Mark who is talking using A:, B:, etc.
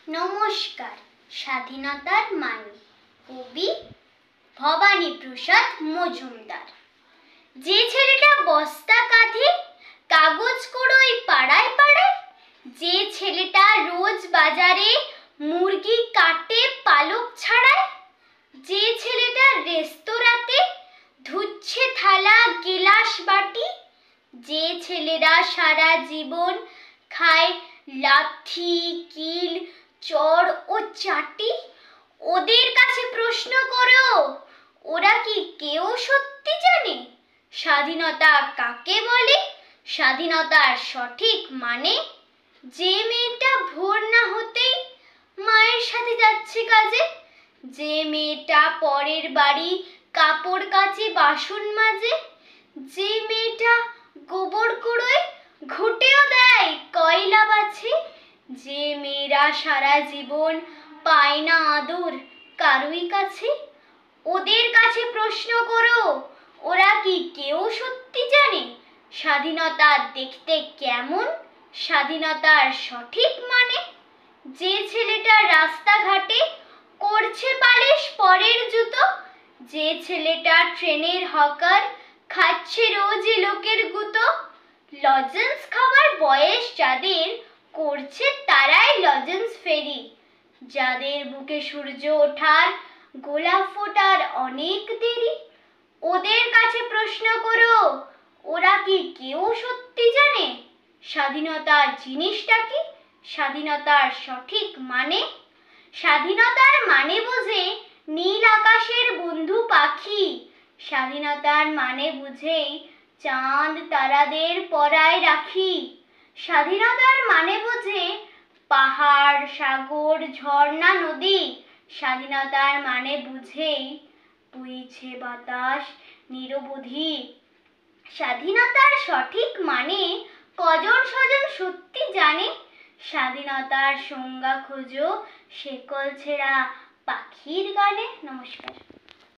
A: নমস্কার। স্বাধীনতার মানে, কবি ভবানীপ্রসাদ মজুমদার। যে ছেলেটা বস্তা কাঁধে কাগজ কুড়োয় পাড়ায় পাড়ায়, যে ছেলেটা রোজ বাজারে মুরগি কাটে পালক ছাড়ায়, যে ছেলেটা রেস্তোরাঁতে ধুচ্ছে থালা গিলাস বাটি, যে ছেলেরা সারা জীবন খায় লাথি কিল চড় ও চাটি, ওদের কাছে প্রশ্ন করো, ওরা কি কেউ সত্যি জানে স্বাধীনতা কাকে বলে, স্বাধীনতার সঠিক মানে? যে মেয়েটা ভোর না হতেই মায়ের সাথে যাচ্ছে কাজে, যে মেয়েটা পরের বাড়ি কাপড় কাচে বাসন মাজে, যে মেয়েটা গোবর কুড়োয় ঘুঁটেও দেয় কয়লা বাছে, যে মেয়েরা সারা জীবন পায় না আদর কারুই কাছে, ওদের কাছে প্রশ্ন করো, ওরা কি কেউ সত্যি জানে স্বাধীনতা দেখতে কেমন, স্বাধীনতার সঠিক মানে? যে ছেলেটা রাস্তাঘাটে করছে পালিশ পরের জুতো, যে ছেলেটা ট্রেনের হকার খাচ্ছে রোজই লোকের গুঁতো, লজেন্স খাবার বয়স যাদের করছে তারাই লজেন্স ফেরি, যাদের বুকে সূর্য ওঠার গোলাপ ফোটার অনেক দেরি, ওদের কাছে প্রশ্ন করো, ওরা কি কেউ সত্যি জানে স্বাধীনতা জিনিসটা কি, স্বাধীনতার সঠিক মানে? স্বাধীনতার মানে বোঝে নীল আকাশের বন্ধু পাখি, স্বাধীনতার মানে বুঝেই চাঁদ তারাদের পরায় রাখি, স্বাধীনতার মানে বোঝে পাহাড় সাগর ঝর্ণা নদী, স্বাধীনতার মানে বুঝেই বইছে বাতাস নিরবধি। স্বাধীনতার সঠিক মানে কজন স্বজন সত্যি জানে, স্বাধীনতার সংজ্ঞা খোঁজো শেকল ছেঁড়া পাখির গানে। নমস্কার।